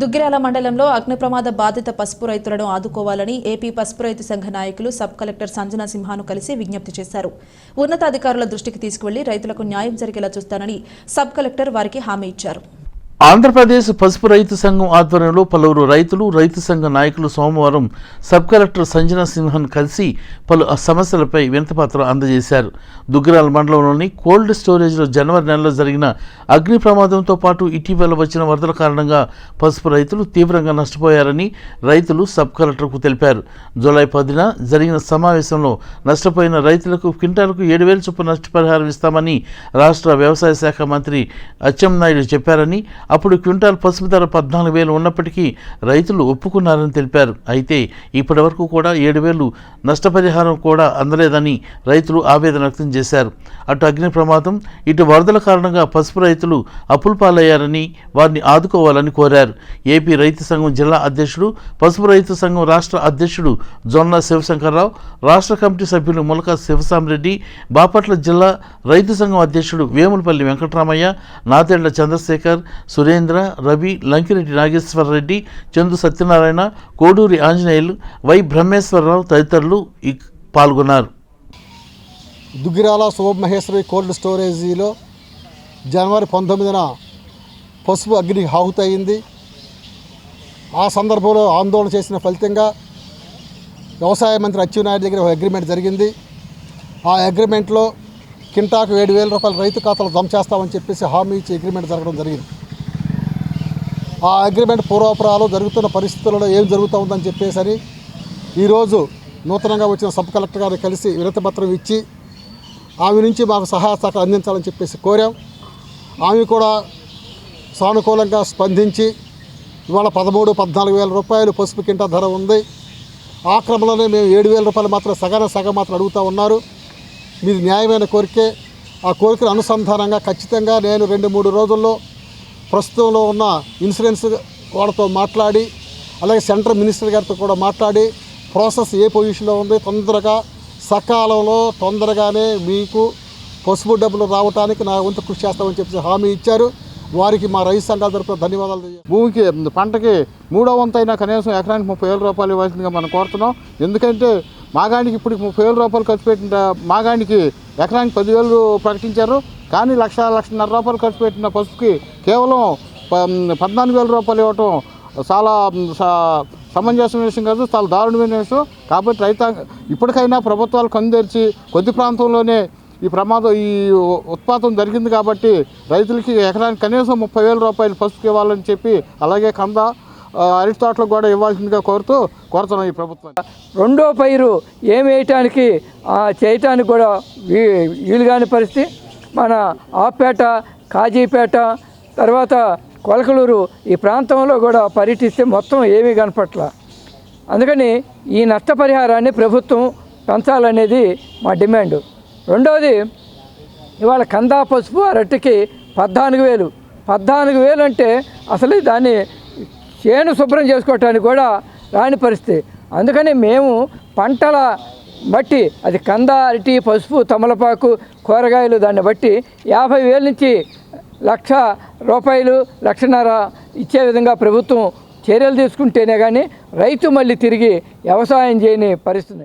దుగ్గిరాల మండలంలో అగ్ని ప్రమాద బాధిత పసుపు రైతులను ఆదుకోవాలని ఏపీ పసుపు రైతు సంఘ నాయకులు సబ్ కలెక్టర్ సంజన సింహాను కలిసి విజ్ఞప్తి చేశారు. ఉన్నతాధికారుల దృష్టికి తీసుకువెళ్లి రైతులకు న్యాయం జరిగేలా చూస్తానని సబ్ కలెక్టర్ వారికి హామీ ఇచ్చారు. ఆంధ్రప్రదేశ్ పసుపు రైతు సంఘం ఆధ్వర్యంలో పలువురు రైతులు రైతు సంఘ నాయకులు సోమవారం సబ్ కలెక్టర్ సంజన సింహన్ కలిసి పలు సమస్యలపై వినతిపత్రం అందజేశారు. దుగ్గిరాల మండలంలోని కోల్డ్ స్టోరేజ్లో జనవరి నెలలో జరిగిన అగ్ని ప్రమాదంతో పాటు ఇటీవల వచ్చిన వరదల కారణంగా పసుపు రైతులు తీవ్రంగా నష్టపోయారని రైతులు సబ్ కలెక్టర్కు తెలిపారు. జూలై 10న జరిగిన సమావేశంలో నష్టపోయిన రైతులకు క్వింటాలకు 7,000 చొప్పున నష్టపరిహారం ఇస్తామని రాష్ట్ర వ్యవసాయ శాఖ మంత్రి అచ్చెన్నాయుడు చెప్పారని, అప్పుడు క్వింటాల్ పసుపు ధర 14,000 ఉన్నప్పటికీ రైతులు ఒప్పుకున్నారని తెలిపారు. అయితే ఇప్పటి వరకు కూడా 7,000 నష్టపరిహారం కూడా అందలేదని రైతులు ఆవేదన వ్యక్తం చేశారు. అటు అగ్ని ప్రమాదం, ఇటు వరదల కారణంగా పసుపు రైతులు అప్పుల పాలయ్యారని వారిని ఆదుకోవాలని కోరారు. ఏపీ రైతు సంఘం జిల్లా అధ్యక్షుడు, పసుపు రైతు సంఘం రాష్ట్ర అధ్యక్షుడు జొన్న శివశంకర్రావు, రాష్ట్ర కమిటీ సభ్యులు ములక శివసామిరెడ్డి, బాపట్ల జిల్లా రైతు సంఘం అధ్యక్షుడు వేములపల్లి వెంకటరామయ్య, నాదెళ్ల చంద్రశేఖర్, సురేంద్ర, రవి, లంకిరెడ్డి నాగేశ్వరరెడ్డి, చందు సత్యనారాయణ, కోడూరి ఆంజనేయులు, వై బ్రహ్మేశ్వరరావు తదితరులు పాల్గొన్నారు. దుగ్గిరాల శుభమహేశ్వరి కోల్డ్ స్టోరేజీలో జనవరి 19న పసుపు అగ్నికి ఆహుతయింది. ఆ సందర్భంలో ఆందోళన చేసిన ఫలితంగా వ్యవసాయ మంత్రి అచ్చెన్నాయుడు దగ్గర ఒక అగ్రిమెంట్ జరిగింది. ఆ అగ్రిమెంట్లో కింటాకు 7,000 రూపాయలు రైతు ఖాతాలో జమ చేస్తామని చెప్పేసి హామీ ఇచ్చి అగ్రిమెంట్ జరగడం జరిగింది. ఆ అగ్రిమెంట్ పూర్వాపరాలు జరుగుతున్న పరిస్థితులలో ఏం జరుగుతూ ఉందని చెప్పేసి ఈరోజు నూతనంగా వచ్చిన సబ్ కలెక్టర్ గారిని కలిసి వినతిపత్రం ఇచ్చి ఆమె నుంచి మాకు సహాయ సహకారం అందించాలని చెప్పేసి కోరాం. ఆమె కూడా సానుకూలంగా స్పందించి ఇవాళ 13,000-14,000 రూపాయలు పసుపు కింటా ధర ఉంది. ఆ క్రమంలోనే మేము 7,000 రూపాయలు మాత్రం సగం మాత్రం అడుగుతూ ఉన్నారు. మీది న్యాయమైన కోరికే. ఆ కోరికను అనుసంధానంగా ఖచ్చితంగా నేను 2-3 రోజుల్లో ప్రస్తుతంలో ఉన్న ఇన్సూరెన్స్ వాళ్ళతో మాట్లాడి, అలాగే సెంట్రల్ మినిస్టర్ గారితో కూడా మాట్లాడి ప్రాసెస్ ఏ పొజిషన్లో ఉంది, తొందరగా సకాలంలో తొందరగానే మీకు పసుపు డబ్బులు రావడానికి నా వంతు కృషి చేస్తామని చెప్పి హామీ ఇచ్చారు. వారికి మా రైతు సంఘాల తరపున ధన్యవాదాలు. భూమికి పంటకి 3వ వంతైనా కనీసం ఎకరానికి 30,000 రూపాయలు ఇవ్వాల్సిందిగా మనం కోరుతున్నాం. ఎందుకంటే మాగానికి ఇప్పుడు 30,000 రూపాయలు ఖర్చు పెట్టిన మాగానికి ఎకరానికి 10,000 ప్రకటించారు. కానీ 1,00,000-1,50,000 రూపాయలు ఖర్చు పెట్టిన పసుపుకి కేవలం 14,000 రూపాయలు ఇవ్వటం చాలా సమంజసమైన విషయం కాదు, చాలా దారుణమైన విషయం. కాబట్టి ఇప్పటికైనా ప్రభుత్వాలు కన్నుదెరిచి కొద్ది ప్రాంతంలోనే ఈ ఉత్పాదం జరిగింది కాబట్టి రైతులకి ఎకరానికి కనీసం 30,000 రూపాయలు పసుపుకి ఇవ్వాలని చెప్పి, అలాగే కంద అరటి తోటలకు కూడా ఇవ్వాల్సిందిగా కోరుతున్నాం ఈ ప్రభుత్వం. రెండో పైరు ఏం వేయటానికి చేయటానికి కూడా వీలుగాని పరిస్థితి. మన ఆపేట, కాజీపేట, తర్వాత కొలకలూరు ఈ ప్రాంతంలో కూడా పర్యటిస్తే మొత్తం ఏమీ కనపట్ల. అందుకని ఈ నష్టపరిహారాన్ని ప్రభుత్వం పెంచాలనేది మా డిమాండ్. రెండవది, ఇవాళ కందా పసుపు అరటికి 14,000 అంటే అసలు దాన్ని చేను శుభ్రం చేసుకోవటానికి కూడా రాని పరిస్థితి. అందుకని మేము పంటల బట్టి, అది కంద, అరటి, పసుపు, తమలపాకు, కూరగాయలు, దాన్ని బట్టి 50,000 నుంచి 1,00,000 రూపాయలు, 1,50,000 ఇచ్చే విధంగా ప్రభుత్వం చర్యలు తీసుకుంటేనే కానీ రైతు మళ్ళీ తిరిగి వ్యవసాయం చేయని పరిస్థితి.